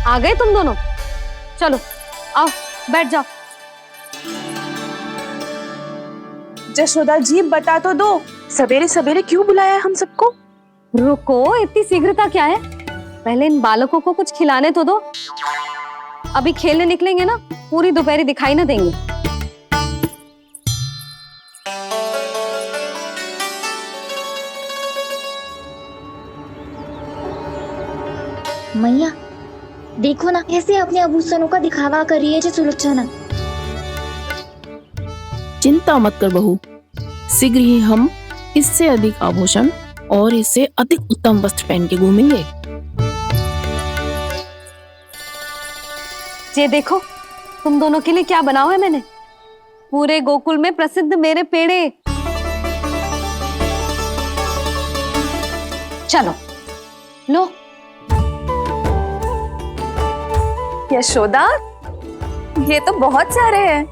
आ गए तुम दोनों? चलो आओ बैठ जाओ। जशोदा जी बता तो दो, सवेरे सवेरे क्यों बुलाया है हम सबको? रुको, इतनी शीघ्रता क्या है? पहले इन बालकों को कुछ खिलाने तो दो। अभी खेलने निकलेंगे ना, पूरी दोपहरी दिखाई ना देंगे। मैया देखो ना, कैसे अपने आभूषणों का दिखावा कर रही है जी सुलोचना। चिंता मत कर बहू, शीघ्र ही हम इससे अधिक आभूषण और इससे अधिक उत्तम वस्त्र पहन के घूमेंगे। ये देखो तुम दोनों के लिए क्या बनाओ है मैंने। पूरे गोकुल में प्रसिद्ध मेरे पेड़े। चलो लो। यशोदा, ये तो बहुत सारे हैं।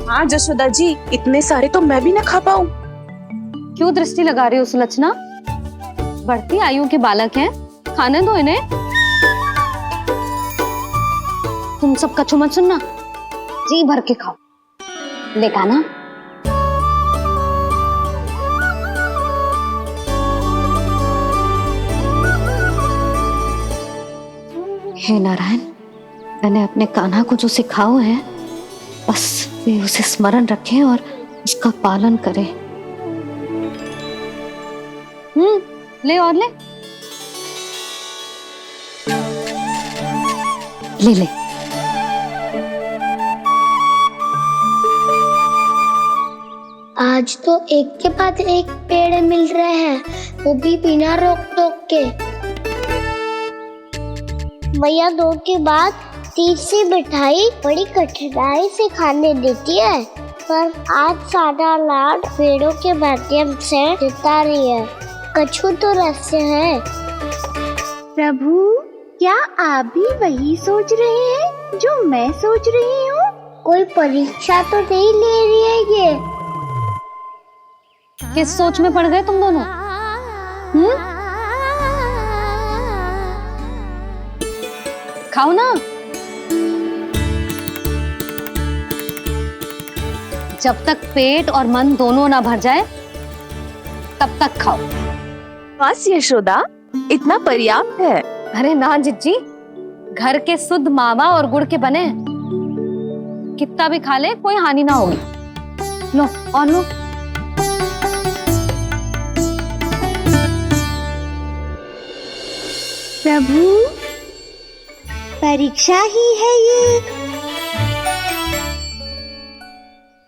हाँ जशोदा जी, इतने सारे तो मैं भी ना खा पाऊं। क्यों दृष्टि लगा रही हो सुलक्षणा? बढ़ती आयु के बालक हैं, खाने दो इन्हें। तुम सब कछु मत सुनना, जी भर के खाओ। देखा ना? हे नारायण, मैंने अपने कान्हा को जो सिखाओ है, बस वे उसे स्मरण रखें और उसका पालन करें। ले और ले ले ले। आज तो एक के बाद एक पेड़ मिल रहे हैं, वो भी बिना रोक टोक के। मैया दो के बाद तीसरी मिठाई बड़ी कठिनाई से खाने देती है, पर आज सादा लाड पेड़ों के माध्यम से जिता रही है। कछु तो रहस्य है। प्रभु, क्या आप भी वही सोच रहे हैं जो मैं सोच रही हूँ? कोई परीक्षा तो नहीं ले रही है ये? किस सोच में पड़ गए तुम दोनों? खाओ ना। जब तक पेट और मन दोनों ना भर जाए तब तक खाओ। बस यशोदा, इतना पर्याप्त है। अरे ना जिज्जी, घर के शुद्ध मावा और गुड़ के बने, कितना भी खा ले कोई हानि ना होगी। लो और लो। प्रभु, परीक्षा ही है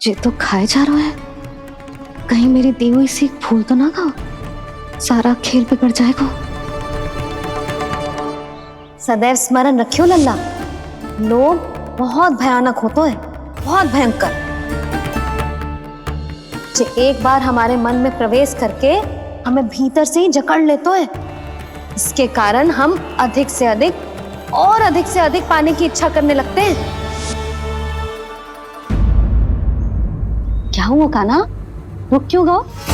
ये तो खाए जा रहा है, कहीं मेरी दी हुई सीख भूल तो ना खाओ, सारा खेल बिगड़ जाएगा। सदैव स्मरण रखियो लल्ला, लोभ बहुत भयानक होता है, बहुत भयंकर। जो एक बार हमारे मन में प्रवेश करके हमें भीतर से ही जकड़ लेता है, इसके कारण हम अधिक से अधिक और अधिक से अधिक पाने की इच्छा करने लगते हैं। क्या हुआ कान्हा, रुक क्यों गए?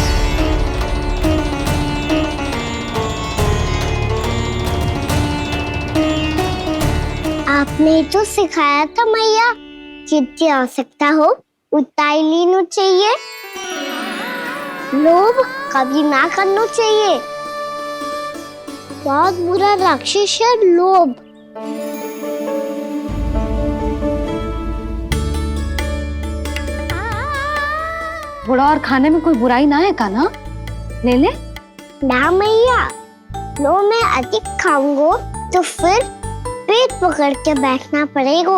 आपने तो सिखाया था मैया, जितनी आवश्यकता हो उतना ही लेना चाहिए, लोभ कभी ना करना चाहिए। बहुत बुरा राक्षस है लोभ। थोड़ा और खाने में कोई बुराई ना है कान्हा, ले ले। ना मैया, लो मैं अधिक खाऊंगा तो फिर पेट पकड़ के बैठना पड़ेगा।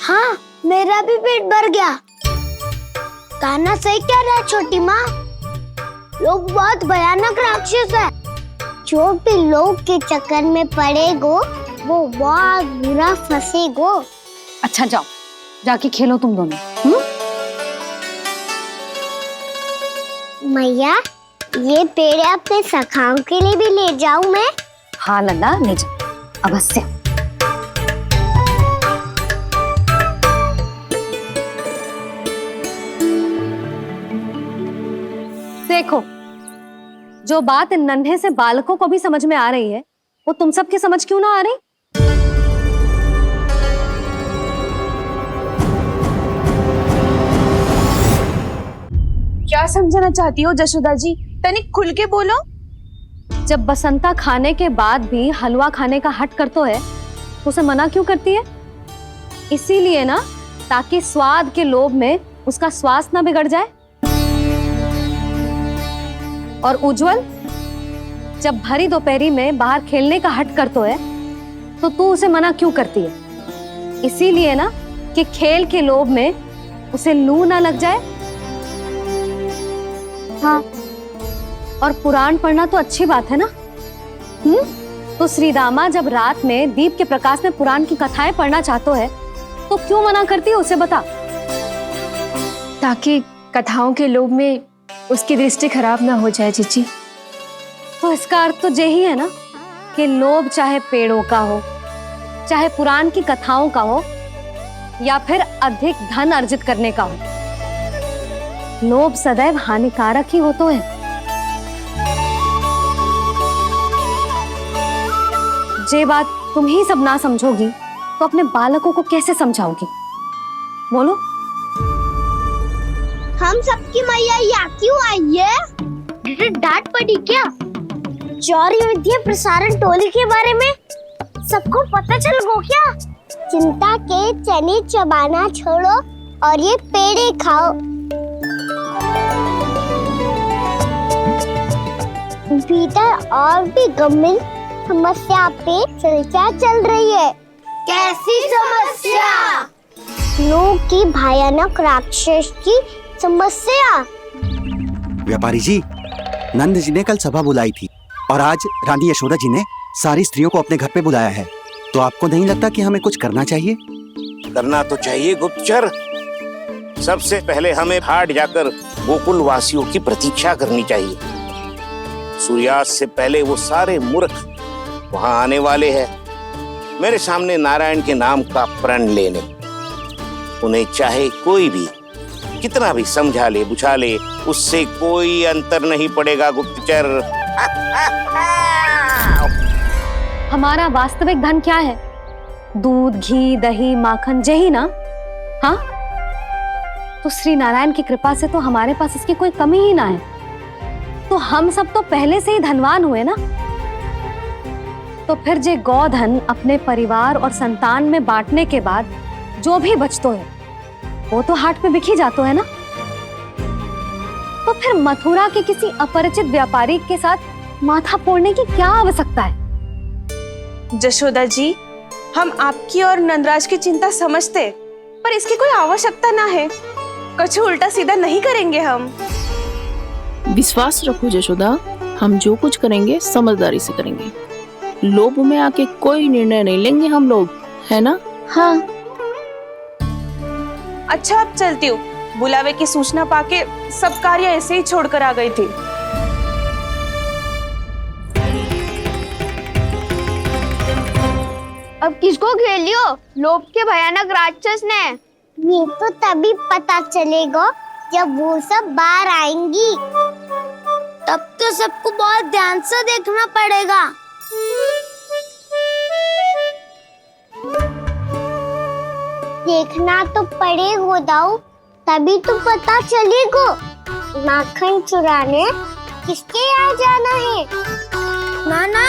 हाँ, मेरा भी पेट भर गया। कान्हा सही कह रहा है छोटी माँ, लोग बहुत भयानक राक्षस है। जो भी लोग के चक्कर में पड़ेगो वो बहुत बुरा फंसेगो। अच्छा जाओ, जाके खेलो तुम दोनों। मैया, ये पेड़ अपने सखाओं के लिए भी ले जाऊं मैं? हाँ लल्ला, ले जाओ अवश्य। देखो, जो बात इन नन्हे से बालकों को भी समझ में आ रही है, वो तुम सबकी समझ क्यों ना आ रही? क्या समझाना चाहती हो जशोदा जी? तनिक खुल के बोलो। जब बसंता खाने के बाद भी हलवा खाने का हट कर तो है, तो उसे मना क्यों करती है? इसीलिए ना, ताकि स्वाद के लोभ में उसका स्वास्थ्य ना बिगड़ जाए। और उज्जवल, जब भरी दोपहरी में बाहर खेलने का हट कर तो है, तो तू उसे मना क्यों करती है? इसीलिए ना कि खेल के लोभ में उसे लू ना लग जाए। हाँ, और पुराण पढ़ना तो अच्छी बात है ना। तो श्रीदामा जब रात में दीप के प्रकाश में पुराण की कथाएं पढ़ना चाहते है, तो क्यों मना करती है? उसे बता। ताकि कथाओं के लोभ में उसकी दृष्टि खराब ना हो जाए जीजी। तो इसका अर्थ तो यही है ना कि लोभ चाहे पेड़ों का हो, चाहे पुराण की कथाओं का हो, या फिर अधिक धन अर्जित करने का हो, लोभ सदैव हानिकारक ही होता है। जे बात तुम ही सब ना समझोगी, तो अपने बालकों को कैसे समझाओगी? बोलो। हम सबकी मैया यहाँ क्यों आई है? डांट पड़ी क्या? चौरी विद्या प्रसारण टोली के बारे में सबको पता चल गो क्या? चिंता के चने चबाना छोड़ो और ये पेड़े खाओ। भीतर और भी गंभीर समस्या पे चर्चा चल रही है। कैसी समस्या? लोग की भयानक राक्षस की समस्या। व्यापारी जी, नंद जी ने कल सभा बुलाई थी और आज रानी यशोदा जी ने सारी स्त्रियों को अपने घर पे बुलाया है। तो आपको नहीं लगता कि हमें कुछ करना चाहिए? करना तो चाहिए गुप्तचर। सबसे पहले हमें हाट जाकर गोकुल वासियों की प्रतीक्षा करनी चाहिए। सूर्यास्त से पहले वो सारे मूर्ख वहां आने वाले हैं, मेरे सामने नारायण के नाम का प्रण लेने। उन्हें चाहे कोई भी कितना भी समझा ले बुझा ले, उससे कोई अंतर नहीं पड़ेगा गुप्तचर। हमारा वास्तविक धन क्या है? दूध, घी, दही, माखन, यही ना? हाँ, तो श्री नारायण की कृपा से तो हमारे पास इसकी कोई कमी ही ना है। तो हम सब तो पहले से ही धनवान हुए ना। तो फिर जे गोधन अपने परिवार और संतान में बांटने के बाद जो भी बचतो है, वो तो हाट पे बिखी जातो है ना। तो फिर मथुरा के किसी अपरिचित व्यापारी के साथ माथा फोड़ने की क्या आवश्यकता है? जशोदा जी, हम आपकी और नंदराज की चिंता समझते, पर इसकी कोई आवश्यकता ना है। कुछ उल्टा सीधा नहीं करेंगे हम। विश्वास रखो जशोदा, हम जो कुछ करेंगे समझदारी से करेंगे। लोभ में आके कोई निर्णय नहीं लेंगे हम लोग, है ना? हाँ। अच्छा, अब चलती हूँ। बुलावे की सूचना पाके सब कार्य ऐसे ही छोड़कर आ गई थी। अब किसको घेर लियो? लोभ के भयानक राक्षस ने। ये तो तभी पता चलेगा जब वो सब बाहर आएंगी। तब तो सबको बहुत ध्यान से देखना पड़ेगा। देखना तो पड़ेगा दाऊ, तभी तो पता चलेगा माखन चुराने किसके यहाँ जाना है। नाना,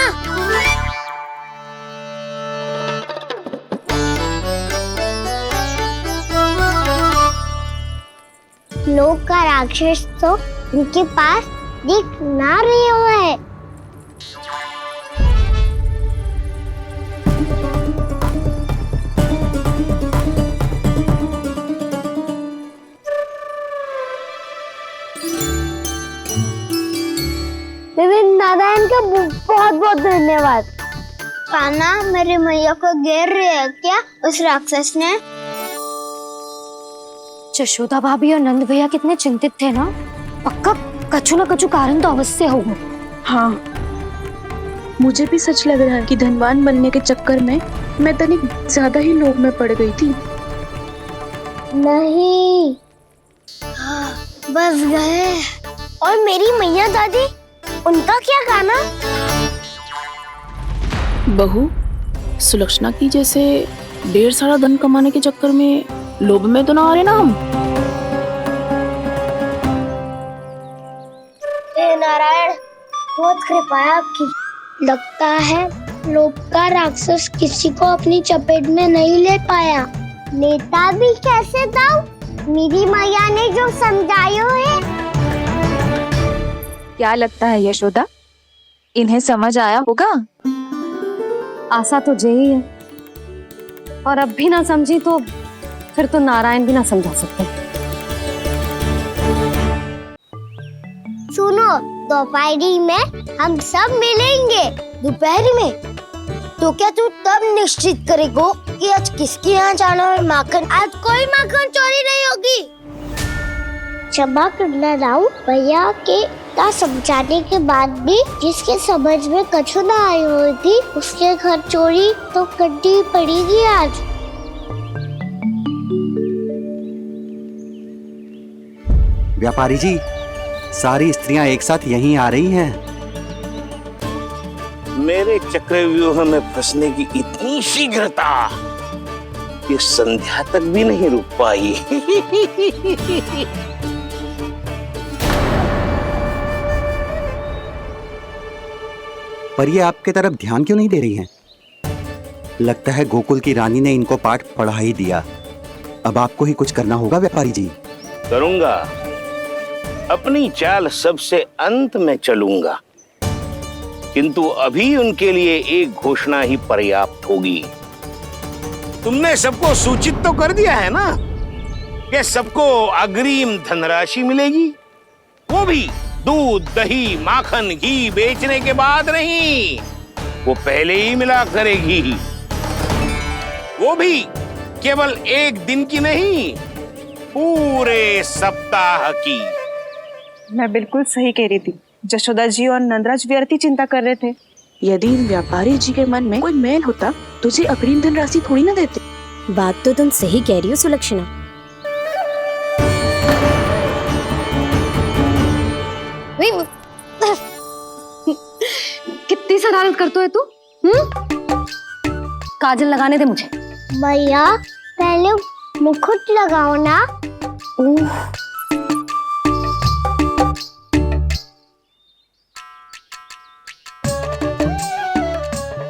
लोग का राक्षस तो उनके पास दिख ना रहे हुआ है। नारायण का बहुत बहुत धन्यवाद। कान्हा, मेरी मैया को घेर रहे है क्या उस राक्षस ने? यशोदा भाभी और नंद भैया कितने चिंतित थे ना। पक्का कछु न कछु कारण तो अवश्य होगा। हाँ, मुझे भी सच लग रहा है कि धनवान बनने के चक्कर में मैं तनिक ज्यादा ही लोभ में पड़ गई थी। नहीं, बस गए। और मेरी मैया दादी उनका क्या गाना? बहू, सुलक्षणा की जैसे ढेर सारा धन कमाने के चक्कर में लोभ में तो ना आ रहे ना हम। हे नारायण, बहुत कृपा है आपकी। लगता है लोभ का राक्षस किसी को अपनी चपेट में नहीं ले पाया। लेता भी कैसे दाऊ? मेरी मैया ने जो समझायो है। क्या लगता है यशोदा, इन्हें समझ आया होगा? आशा तो यही है, और अब भी ना समझी तो फिर तो नारायण भी ना समझा सकते। सुनो, दोपहरी में हम सब मिलेंगे। दोपहरी में? तो क्या तू तब निश्चित करेगो कि आज किसके यहाँ जाना है माखन? आज कोई माखन चोरी नहीं होगी। क्षमा करना राऊ, भैया के का समझाने के बाद भी जिसके समझ में कछु ना आई हुई थी उसके घर चोरी तो करनी पड़ेगी आज। व्यापारी जी, सारी स्त्रियां एक साथ यहीं आ रही हैं। मेरे चक्रव्यूह में फंसने की इतनी शीघ्रता कि संध्या तक भी नहीं रुक पाई। पर ये आपके तरफ ध्यान क्यों नहीं दे रही हैं? लगता है गोकुल की रानी ने इनको पाठ पढ़ा ही दिया। अब आपको ही कुछ करना होगा व्यापारी जी। करूंगा, अपनी चाल सबसे अंत में चलूंगा, किंतु अभी उनके लिए एक घोषणा ही पर्याप्त होगी। तुमने सबको सूचित तो कर दिया है ना कि सबको अग्रिम धनराशि मिलेगी, वो भी दूध, दही, माखन, घी बेचने के बाद नहीं, वो पहले ही मिला करेगी। वो भी केवल एक दिन की नहीं, पूरे सप्ताह की। मैं बिल्कुल सही कह रही थी। जशोदा जी और नंदराज व्यर्थ ही चिंता कर रहे थे। यदि इन व्यापारी जी के मन में कोई मैल होता तुझे अग्रिम धन राशि थोड़ी ना देते। बात तो तुम सही कह रही हो सुलक्षणा। कितनी शरारत करते है तू? काजल लगाने दे मुझे। भैया पहले मुकुट लगाओ ना।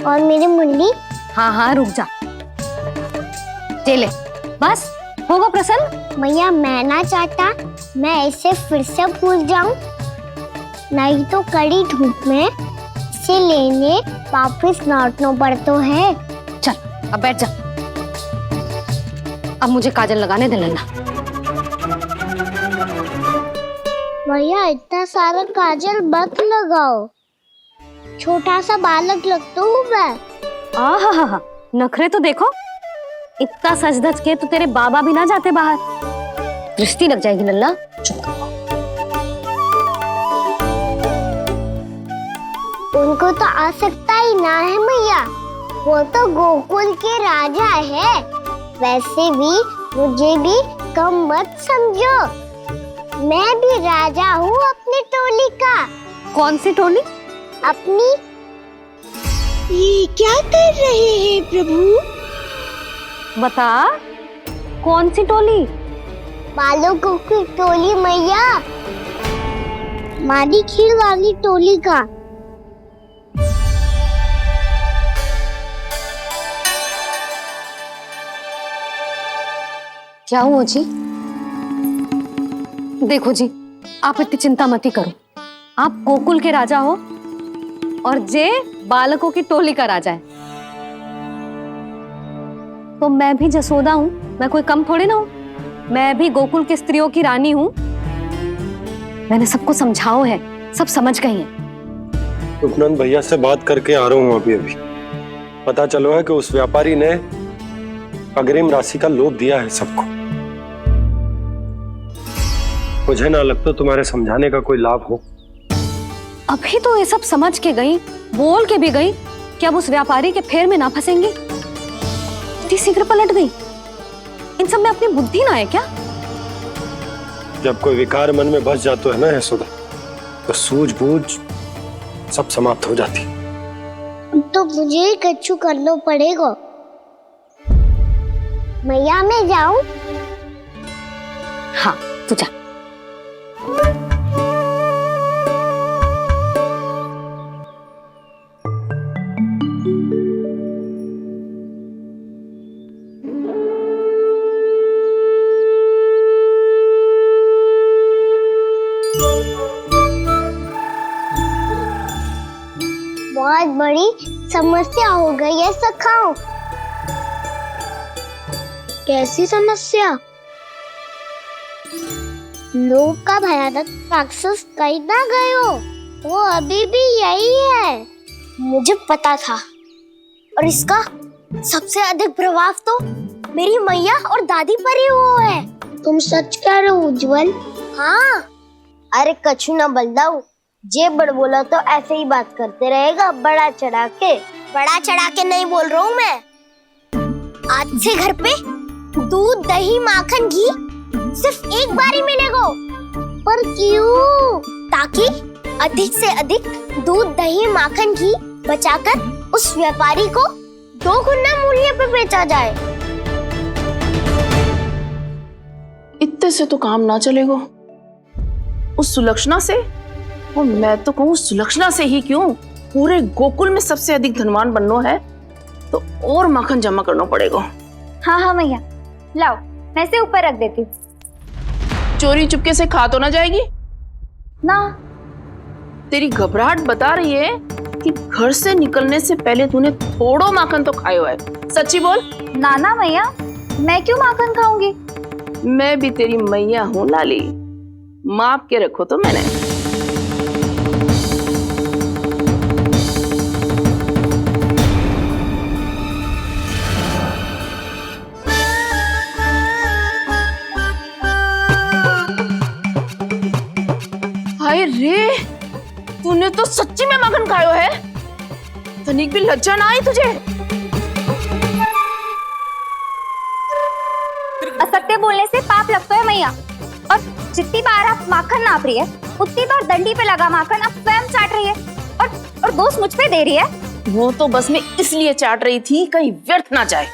और मेरी मुन्नी? हाँ हाँ रुक जा, ले बस होगा प्रसन्न। भैया मैं ना चाहता मैं ऐसे फिर से भूल जाऊं, नहीं तो कड़ी धूप में इसे लेने वापस लौटना पड़ता है। चल अब बैठ जा, अब मुझे काजल लगाने दे लेना। भैया इतना सारा काजल मत लगाओ, छोटा सा बालक लगता हूँ मैं। आहा, नखरे तो देखो, इतना सज धज के तो तेरे बाबा भी ना जाते बाहर, दृष्टि लग जाएगी लल्ला। उनको तो आ सकता ही ना है मैया, वो तो गोकुल के राजा है। वैसे भी मुझे भी कम मत समझो, मैं भी राजा हूँ अपनी टोली का। कौन सी टोली? अपनी। ये क्या कर रहे हैं प्रभु? बता, कौन सी टोली? बालकों की टोली मैया, मारी खीर वाली टोली का। क्या हुआ जी? देखो जी, आप इतनी चिंता मत ही करो। आप गोकुल के राजा हो और जे बालकों की टोली का राजा है, तो मैं भी जसोदा हूँ, मैं कोई कम थोड़ी ना हूँ। मैं भी गोकुल की स्त्रियों की रानी हूँ। मैंने सबको समझाओ है, सब समझ गई हैं। उपनंद भैया से बात करके आ रहा हूँ अभी। पता चलो है कि उस व्यापारी ने अग्रिम राशि का लोभ दिया है सबको। मुझे ना लगता तुम्हारे समझाने का कोई लाभ हो। अभी तो ये सब समझ के गई, बोल के भी गई कि अब उस व्यापारी के फेर में ना फंसेंगी। इतनी शीघ्र पलट गई, इन सब में अपनी बुद्धि ना है क्या? जब कोई विकार मन में बस जाता है ना यशोदा, तो सूझबूझ सब समाप्त हो जाती। तो मुझे ही कच्चू करना पड़ेगा। मैया मैं जाऊं? हाँ तू जा। बहुत बड़ी समस्या हो गई है सखाओ। कैसी समस्या? लोभ का भयानक राक्षस कहीं ना गयो, वो अभी भी यही है। मुझे पता था। और इसका सबसे अधिक प्रभाव तो मेरी मैया और दादी पर ही हुआ है। तुम सच कह रहे हो उज्जवल? हाँ। अरे कछु ना बलदाऊ, जे बड़ बोला तो ऐसे ही बात करते रहेगा बड़ा चढ़ा के। बड़ा चढ़ा के नहीं बोल रहा हूँ मैं। आज से घर पे दूध दही माखन घी सिर्फ एक बार ही मिलेगा। पर क्यों? ताकि अधिक से अधिक दूध दही माखन घी बचाकर उस व्यापारी को 2 गुना मूल्य पे बेचा जाए। इतने से तो काम ना चलेगा। उस सुलक्षणा से, और मैं तो कहूँ सुलक्षणा से ही क्यों, पूरे गोकुल में सबसे अधिक धनवान बनना है तो और माखन जमा करना पड़ेगा। हाँ हाँ मैया, लाओ मैं इसे ऊपर रख देती हूँ। चोरी चुपके से खा तो ना जाएगी ना? तेरी घबराहट बता रही है कि घर से निकलने से पहले तूने थोड़ो माखन तो खाया है। सच्ची बोल। ना ना मैया, मैं क्यों माखन खाऊंगी? मैं भी तेरी मैया हूँ लाली, माप के रखो तो मैंने। हाय रे, तूने तो सच्ची में माखन खायो है। तनिक भी लज्जा ना आई तुझे? असत्य बोलने से पाप लगता है मैया। और जितनी बार आप माखन नाप रही है उतनी बार डंडी पे लगा माखन आप स्वयं चाट रही है और दोष मुझ पे दे रही है। वो तो बस मैं इसलिए चाट रही थी कहीं व्यर्थ ना जाए।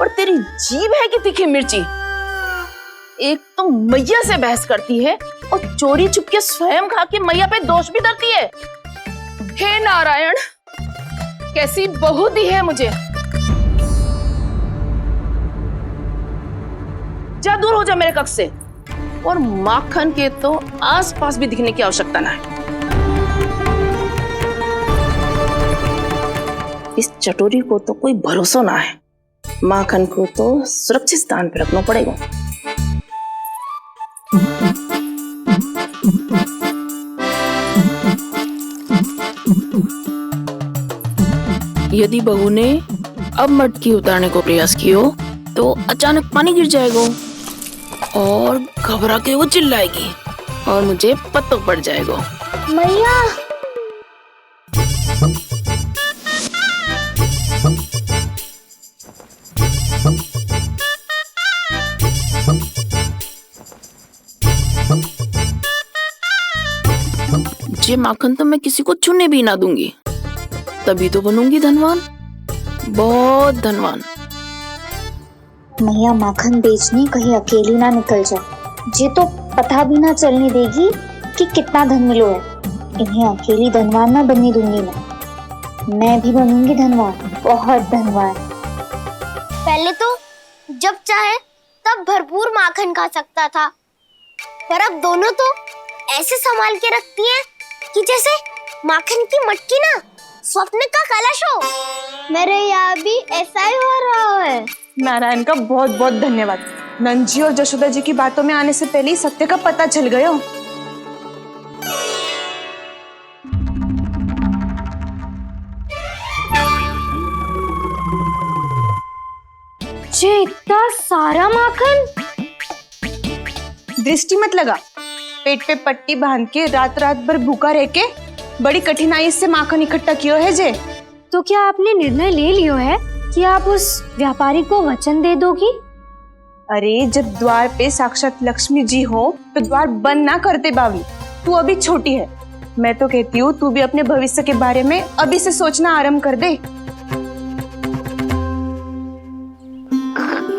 और तेरी जीभ है कि तीखी मिर्ची। एक तो मैया से बहस करती है और चोरी चुपके स्वयं खा के मैया पे दोष भी धरती है। हे नारायण, कैसी बहू दी है मुझे। जा दूर हो जा मेरे कक्ष से, और माखन के तो आसपास भी दिखने की आवश्यकता ना है। इस चटोरी को तो कोई भरोसा ना है। माखन को तो सुरक्षित स्थान पर रखना पड़ेगा। यदि बहू ने अब मटकी उतारने को प्रयास किया तो अचानक पानी गिर जाएगा और घबरा के वो चिल्लाएगी और मुझे पता पड़ जाएगा। मैया ये माखन तो मैं किसी को छूने भी ना दूंगी, तभी तो बनूंगी धनवान, बहुत धनवान। मैया माखन बेचने कहीं अकेली ना निकल जाए। ये तो पता भी ना चलने देगी कि कितना धन मिलो है। इन्हें अकेली धनवान ना बनने दूंगी मैं भी बनूंगी धनवान, बहुत धनवान। पहले तो जब चाहे तब भरपूर माखन खा सकता था, पर अब दोनों तो ऐसे संभाल के रखती हैं कि जैसे माखन की मटकी ना स्वप्न का कलश हो। मेरे यहाँ भी ऐसा ही हो रहा है। नारायण का बहुत बहुत धन्यवाद। नंद और जशोदा जी की बातों में आने से पहले ही सत्य का पता चल गया। ये इतना सारा माखन। दृष्टि मत लगा, पेट पे पट्टी बांध के रात रात भर भूखा रह के बड़ी कठिनाई से माखन इकट्ठा किया है जे। तो क्या आपने निर्णय ले लियो है कि आप उस व्यापारी को वचन दे दोगी? अरे जब द्वार पे साक्षात लक्ष्मी जी हो तो द्वार बंद ना करते बावली। तू अभी छोटी है, मैं तो कहती हूँ तू भी अपने भविष्य के बारे में अभी से सोचना आरंभ कर दे।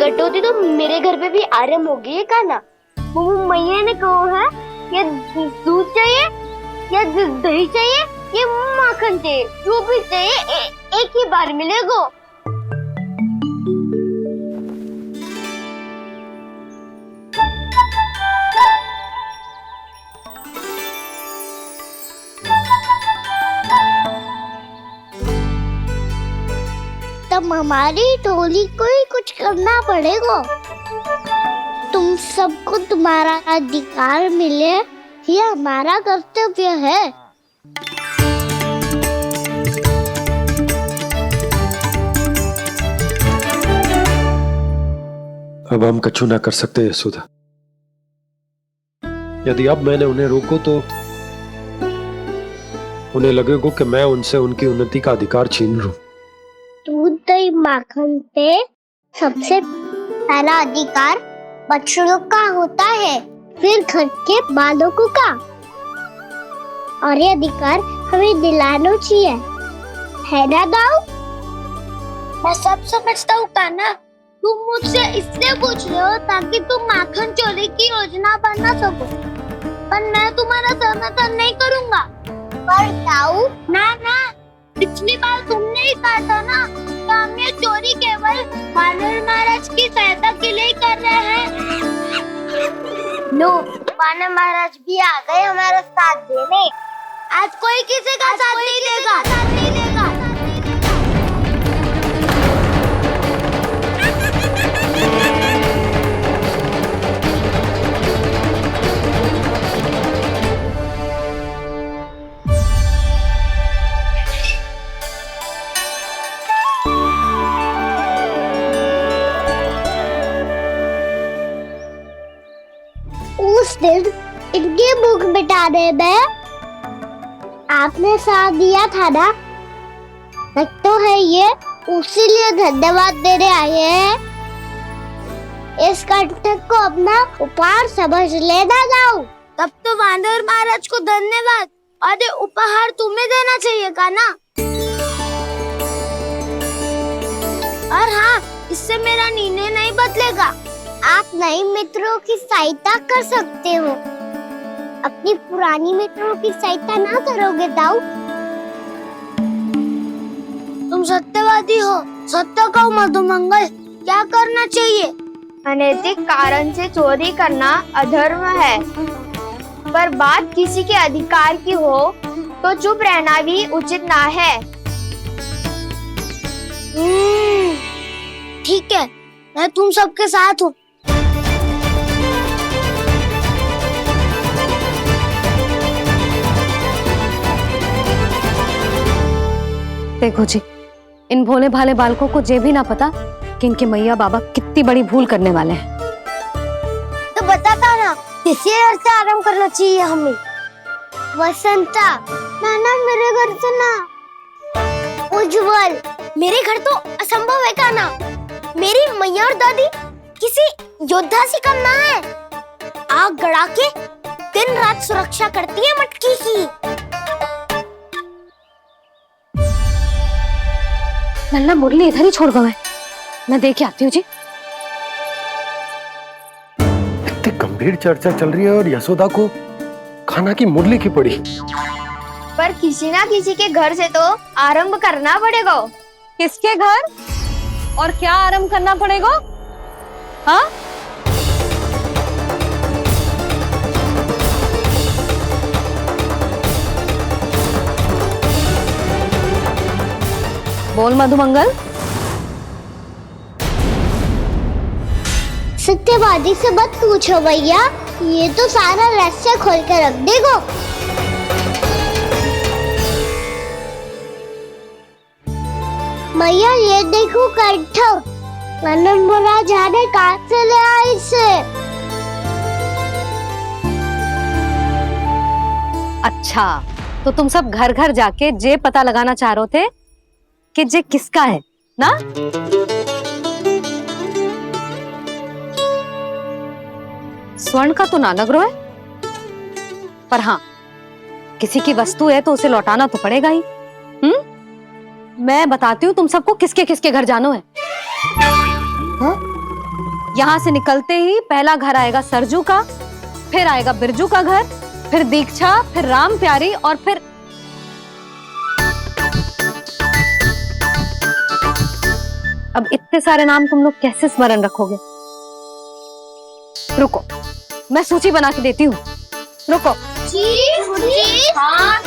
कटौती तो मेरे घर पे भी आरंभ हो गई है का ना। वो मैया ने कहा है ये दूध चाहिए या दही चाहिए ये माखन चाहिए, जो भी चाहिए एक ही बार मिलेगा। तब हमारी टोली को ही कुछ करना पड़ेगा। तुम सबको तुम्हारा अधिकार मिले, ये हमारा कर्तव्य है। अब हम कछु ना कर सकते यशोदा। यदि अब मैंने उन्हें रोको तो उन्हें लगेगा कि मैं उनसे उनकी उन्नति का अधिकार छीन लूं। दूध दही माखन पे सबसे पहला अधिकार बच्चों का होता है, फिर घर के बालकों का, और ये अधिकार हमें दिलाना चाहिए, है ना दाऊ? मैं सब समझता हूँ कान्हा, तुम मुझसे इसलिए पूछ रहे हो ताकि तुम माखन चोरी की योजना बना सको, पर मैं तुम्हारा समर्थन नहीं करूँगा। पर दाऊ ना, पिछली बार तुमने ही कहा था ना कि हम ये चोरी केवल वानर महाराज की सहायता के लिए कर रहे हैं। लो, वानर महाराज भी आ गए हमारा साथ देने। आज कोई किसी का साथ नहीं देगा। उस दिन इनकी भूख मिटाने में आपने साथ दिया था ना, लगता है ये उसी लिए धन्यवाद देने आए हैं। इस कंटक को अपना उपहार समझ लेना जाओ। तब तो वानर महाराज को धन्यवाद और ये उपहार तुम्हें देना चाहिए का ना। और हाँ, इससे मेरा निर्णय नहीं बदलेगा। आप नए मित्रों की सहायता कर सकते हो, अपनी पुरानी मित्रों की सहायता ना करोगे दाऊ। तुम सत्यवादी हो, सत्य कहो मधुमंगल, क्या करना चाहिए? अनैतिक कारण से चोरी करना अधर्म है, पर बात किसी के अधिकार की हो तो चुप रहना भी उचित ना है। ठीक है, मैं तुम सबके साथ हूँ। देखो जी, इन भोले भाले बालकों को ये भी ना पता कि इनके मैया बाबा कितनी बड़ी भूल करने वाले हैं। तो बताता ना, किसी घर से आराम करना चाहिए हमें। वसंता, नाना मेरे घर से ना। उज्जवल, मेरे घर तो असंभव है का ना। मेरी मैया और दादी किसी योद्धा से कम ना है। आग गड़ा के दिन रात सुरक्षा करती है मटकी की। लल्ला मुरली इधर ही छोड़ गए, मैं देख के आती हूँ जी। इतनी गंभीर चर्चा चल रही है और यशोदा को खाना की मुरली की पड़ी। पर किसी ना किसी के घर से तो आरंभ करना पड़ेगा। किसके घर और क्या आरंभ करना पड़ेगा? हाँ, बोल मधुमंगल। सत्यवादी से मत पूछो भैया, ये तो सारा रहस्य खोल के रख देगो। भैया ये देखो कंठ, नंदन मोरा जाने कहाँ से ले आए इसे। अच्छा, तो तुम सब घर घर जाके जे पता लगाना चाह रहे थे कि जे किसका है ना? स्वर्ण का तो ना लग रहा है, पर हाँ, किसी की वस्तु है तो उसे लौटाना तो पड़ेगा ही। मैं बताती हूँ तुम सबको किसके किसके घर जाना है। हाँ? यहाँ से निकलते ही पहला घर आएगा सरजू का, फिर आएगा बिरजू का घर, फिर दीक्षा, फिर राम प्यारी और फिर अब इतने सारे नाम तुम लोग कैसे स्मरण रखोगे? रुको, मैं सूची बना के देती हूँ। रुको। हाँ,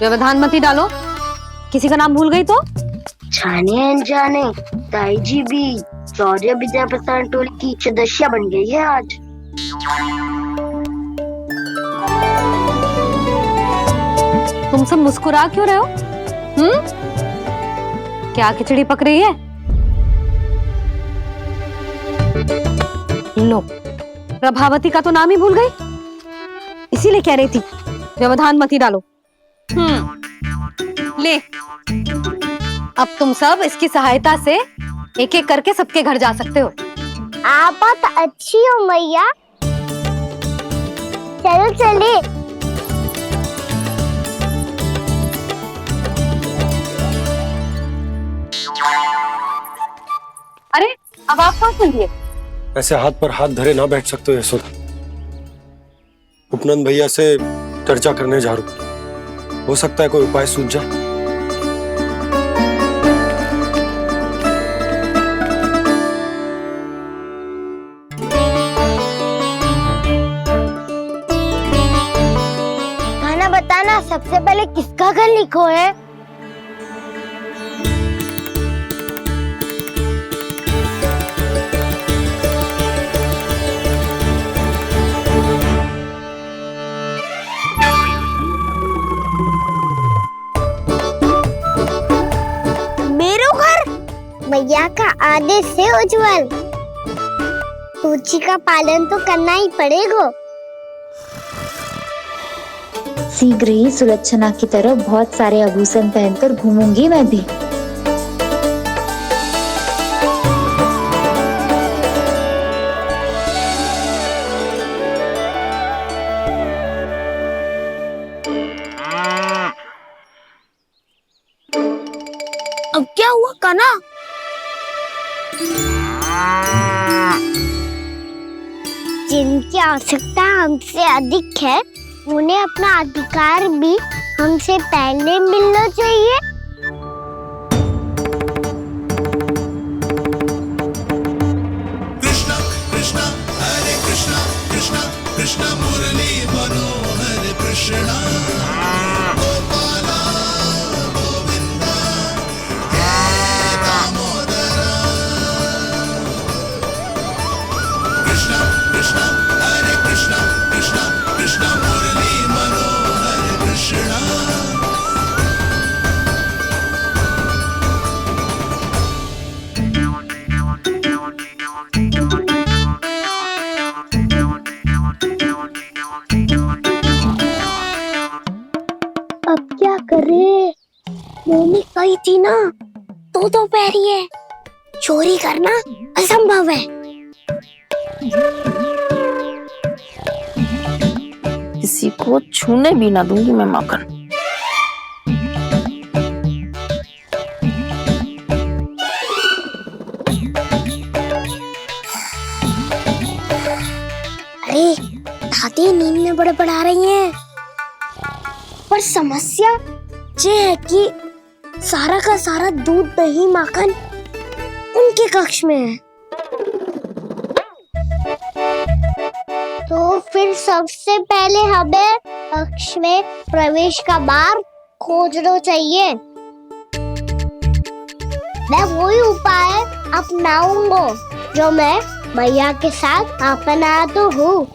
व्यवधान मत ही डालो। किसी का नाम भूल गई तो? जाने अनजाने ताई जी भी शौर्य विद्या प्रसारण टोली की सदस्य बन गई है आज। तुम सब मुस्कुरा क्यों रहे हो? क्या खिचड़ी पक रही है? लो, प्रभावती का तो नाम ही भूल गई, इसीलिए कह रही थी व्यवधान मत ही डालो। ले, अब तुम सब इसकी सहायता से एक एक करके सबके घर जा सकते हो। आप बात अच्छी हो मैया, चलो चले। अरे अब आप कहाँ सुनिए? ऐसे हाथ पर हाथ धरे ना बैठ सकते हो यशोदा। उपनंद भैया से चर्चा करने जा रहा हूं, हो सकता है कोई उपाय सूझ जाए। खाना बताना, सबसे पहले किसका घर लिखो है? मैया का आदेश से उज्जवल, सूची का पालन तो करना ही पड़ेगा। शीघ्र ही सुलक्षणा की तरह बहुत सारे आभूषण पहनकर घूमूंगी मैं भी। अब क्या हुआ कान्हा? जिनकी आवश्यकता हमसे अधिक है, उन्हें अपना अधिकार भी हमसे पहले मिलना चाहिए। कृष्णा कृष्णा हरे कृष्णा कृष्णा कृष्णा मुरली मनोहर कृष्णा गोपाला गोविंदा हे दामोदरा। कृष्णा कृष्णा हरे कृष्णा कृष्णा कृष्णा मुरली मनोहर कृष्णा। अब क्या करे? मम्मी कही थी ना, तो पैरी है, चोरी करना असंभव है। किसी को छूने भी ना दूंगी मैं माखन। अरे दादी नींद में बड़बड़ा रही हैं, पर समस्या ये है कि सारा का सारा दूध दही माखन उनके कक्ष में है। तो फिर सबसे पहले हमें कक्ष में प्रवेश का मार्ग खोजना चाहिए। मैं वही उपाय अपनाऊंगा जो मैं मैया के साथ अपना तो हूँ।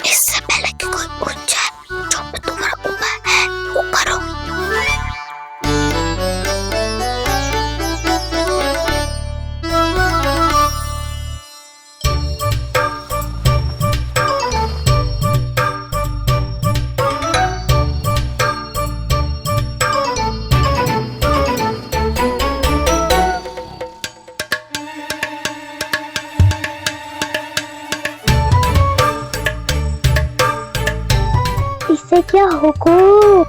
इससे पहले कि कोई पूछ जाए, जो भी तुम्हारा उपाय है वो करो। आपसे क्या हुक्म?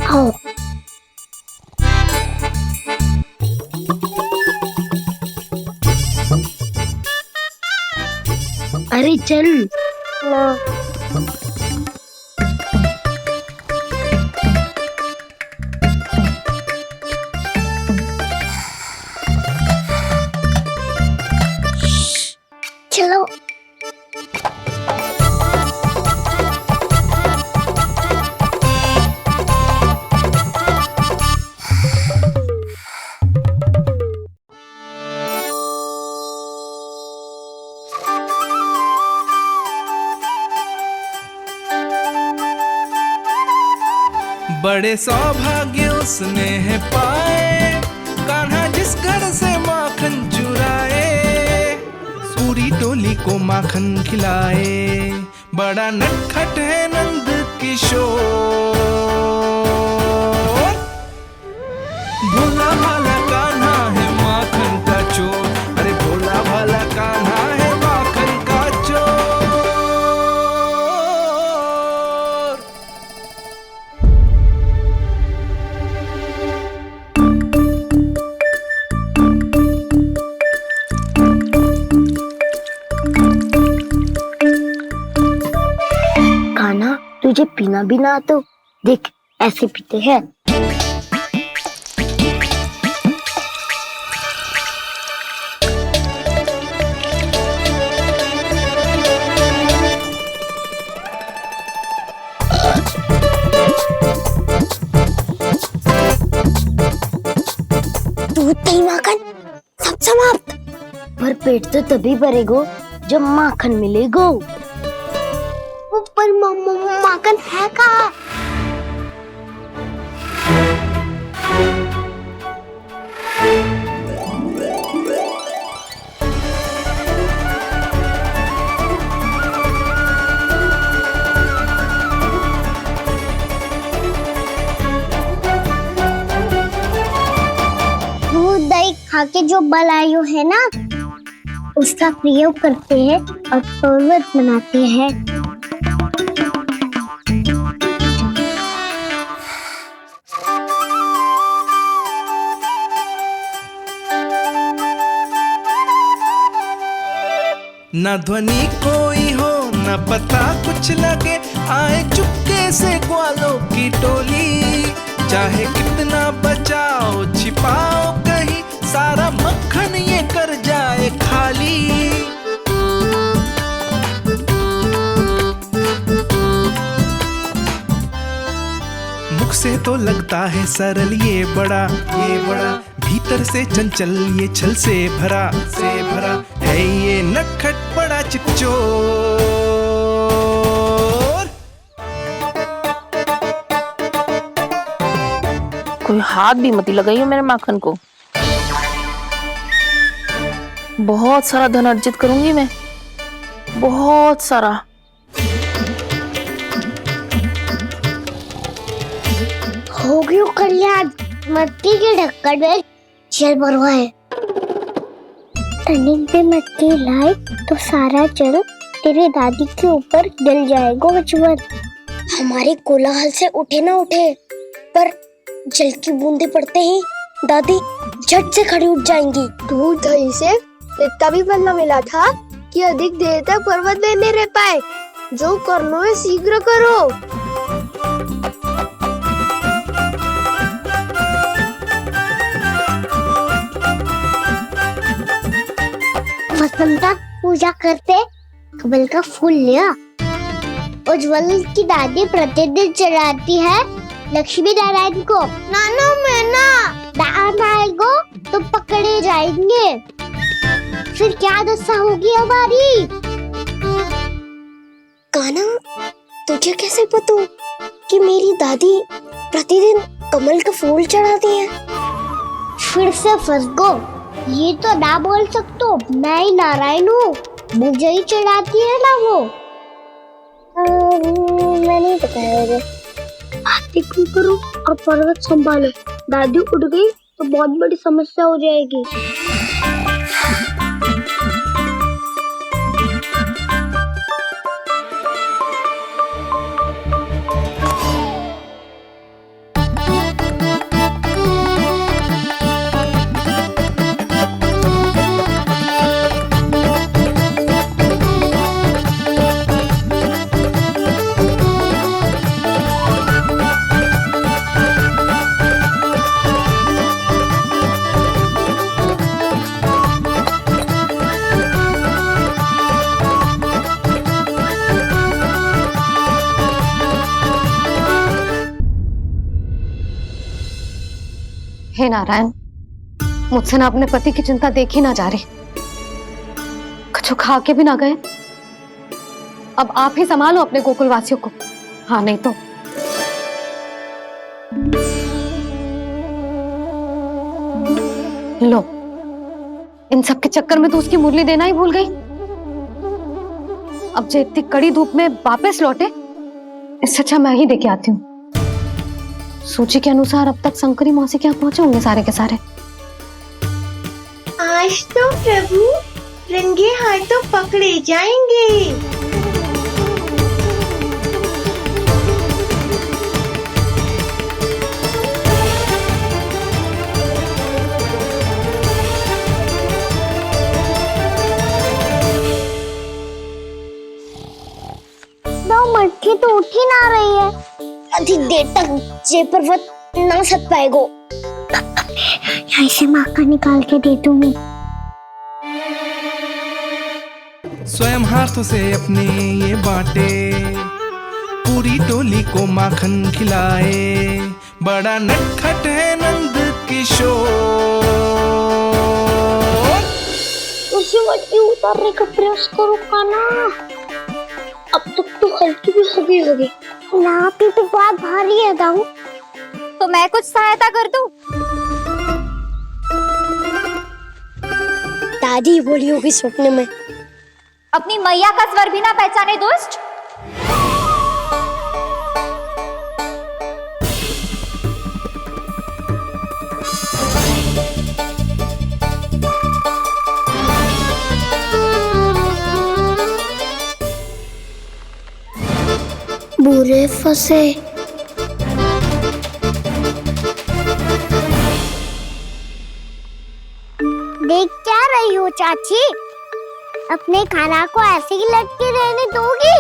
आओ। अरे चल ना। चलो। बड़े सौभाग्य उसने है पाए, कान्हा जिस घर से माखन चुराए, पूरी टोली को माखन खिलाए। बड़ा नटखट है नंद किशोर, भोला भाला कान्हा है माखन का चोर। अरे भोला भाला कान्हा है माखन का चोर। कान्हा, तुझे पीना भी ना तो देख ऐसे पीते हैं। दूध दही माखन सब समाप्त। पर पेट तो तभी भरेगो जब माखन मिलेगो। पर माखन है कहाँ? दूध दही खा के जो बलायु है ना, उसका प्रयोग करते हैं और पर्वत बनाते हैं। न ध्वनि कोई हो न पता कुछ लगे, आए चुपके से ग्वालों की टोली। चाहे कितना बचाओ छिपाओ कहीं, सारा मक्खन ये कर जाए खाली। मुख से तो लगता है सरल ये बड़ा भीतर से चंचल ये छल से भरा है ये नटखट बड़ा चिकचोर। कोई हाथ भी मत लगाइयो मेरे माखन को। बहुत सारा धन अर्जित करूंगी मैं, बहुत सारा। हो गयो कल्याण, मटकी के ढक्कन में जल भरवा है। टर्निंग पे मटकी लाए तो सारा जल तेरी दादी के ऊपर गिर जाएगा बचवन। हमारे कोलाहल से उठे ना उठे, पर जल की बूंदे पड़ते ही दादी झट से खड़ी उठ जाएंगी। दूध दही से इतना भी बनना मिला था कि अधिक देर तक पर्वत में नहीं रह पाए। जो करना है शीघ्र करो। वसंता पूजा करते कमल का फूल लिया। उज्जवल की दादी प्रतिदिन चढ़ाती है लक्ष्मी नारायण को। नाना मैं ना आएगो तो पकड़े जाएंगे। फिर क्या दशा होगी हमारी? कान्हा, तुझे कैसे पता कि मेरी दादी प्रतिदिन कमल का फूल चढ़ाती है। फिर से फंस गो। ये तो ना बोल सकते, मैं ही नारायण हूँ, मुझे ही चढ़ाती है ना वो। मैं नहीं बताया मुझे। बातें क्यों करो और पर्वत संभालो। दादी उड़ गई तो बहुत बड़ी समस्या हो जाएगी। हे नारायण, मुझसे ना अपने पति की चिंता देखी ना जा रही, कुछ खा के भी ना गए। अब आप ही संभालो अपने गोकुल वासियों को। हाँ नहीं तो लो, इन सब के चक्कर में तो उसकी मुरली देना ही भूल गई। अब जो इतनी कड़ी धूप में वापस लौटे, इससे अच्छा मैं ही देके आती हूँ। सूची के अनुसार अब तक शंकरी मौसी के यहाँ पहुंचे होंगे सारे के सारे। आज तो प्रभु रंगे हाथों पकड़े जाएंगे। मटकी तो उठ ही ना रही है। अधिक देर तक ये पर्वत ना सक पाएगो। यहाँ से माखन निकाल के दे दूंगी। स्वयं हाथों से अपने ये बाटे, पूरी टोली को माखन खिलाए। बड़ा नटखट है नंद किशोर। उसे मटकी उतारने का प्रयास करो काना। अब तक तो हल्की भी होगी। नापी तो बहुत भारी है दाऊ। तो मैं कुछ सहायता कर दूं? दादी बोली होगी सपने में। अपनी मैया का स्वर भी ना पहचाने दुष्ट। बुरे फंसे। देख क्या रही हो चाची? अपने खाना को ऐसे ही लटके रहने दोगी?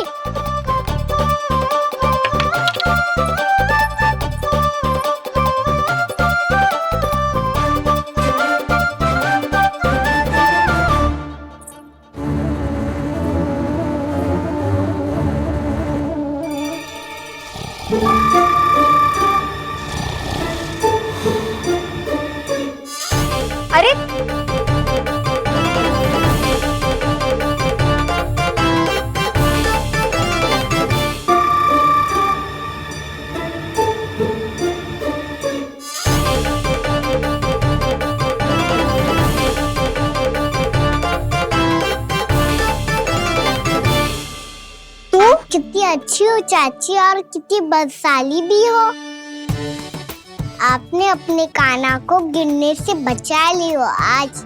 अरे तुम कितनी अच्छी हो चाची और कितनी बदसाली भी हो। आपने अपने काना को गिरने से बचा ली हो आज।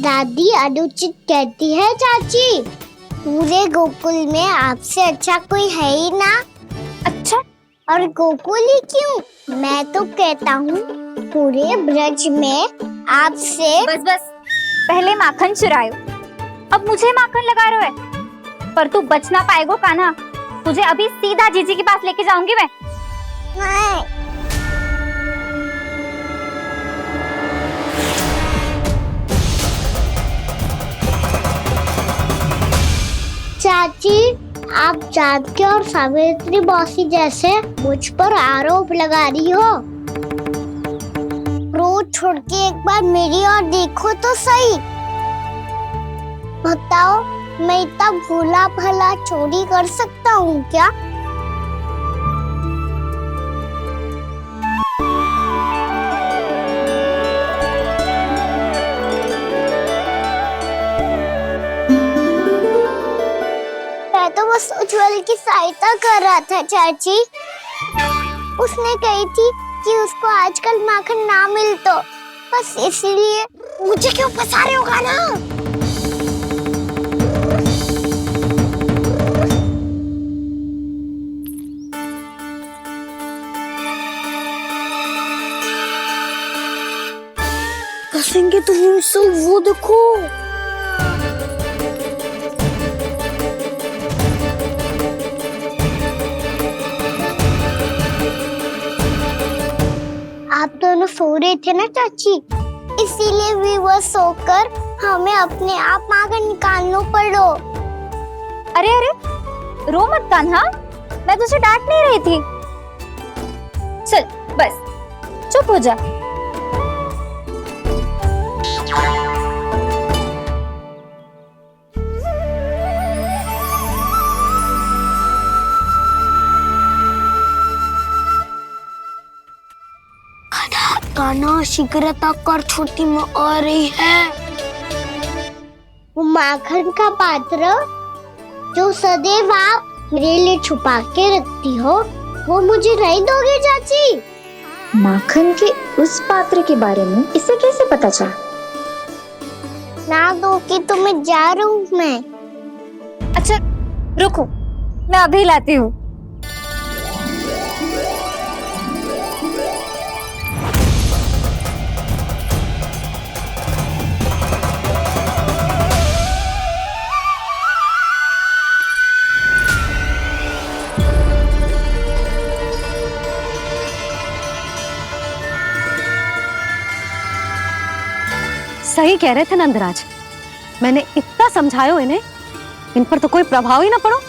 दादी अनुचित कहती है चाची, पूरे गोकुल में आपसे अच्छा कोई है ही ना। अच्छा, और गोकुल ही क्यों, मैं तो कहता हूँ पूरे ब्रज में आपसे। बस पहले माखन चुरायो, अब मुझे माखन लगा रहे हो। पर तू बच ना पाएगो कान्हा, तुझे अभी सीधा जीजी के पास लेके जाऊंगी मैं। नहीं। चाची, आप जानकी और सावित्री मौसी जैसे मुझ पर आरोप लगा रही हो। रोज छोड़ के एक बार मेरी ओर देखो तो सही। बताओ, मैं इतना भोला भला चोरी कर सकता हूँ क्या? गोकुल की सहायता कर रहा था चाची। उसने कही थी कि उसको आजकल माखन ना मिल तो बस इसीलिए मुझे क्यों फंसा रहे होगा ना। फंसेंगे तो हम सब, वो देखो। आप दोनों सो रहे थे ना चाची, इसीलिए वीवर सोकर हमें अपने आप माखन निकालना पड़ो। अरे अरे, रो मत कान्हा, मैं तुझे डांट नहीं रही थी। चल बस चुप हो जा। कान्हा शीघ्र कर, छोटी माँ आ रही है। वो माखन का पात्र जो सदैव आप मेरे लिए छुपा के रखती हो, वो मुझे नहीं दोगे चाची? माखन के उस पात्र के बारे में इसे कैसे पता चला? ना दोगी तो मैं जा रहा हूँ मैं। अच्छा रुको, मैं अभी लाती हूँ। सही कह रहे थे नंदराज, मैंने इतना समझायो इन्हें, इन पर तो कोई प्रभाव ही ना पड़ो।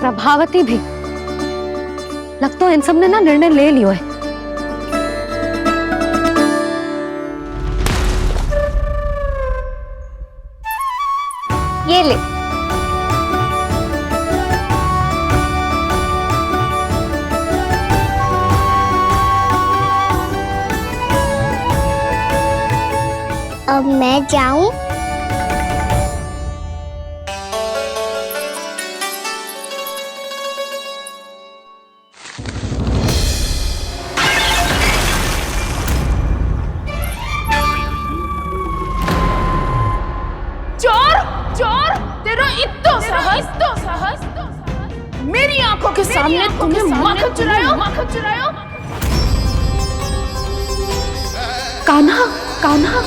प्रभावती भी लग तो इन सब ने ना निर्णय ले लियो है। ये ले। अब मैं जाऊं? चोर चोर, तेरा इतना साहस, मेरी आंखों के सामने तुमने माखन चुरायो। कान्हा, कान्हा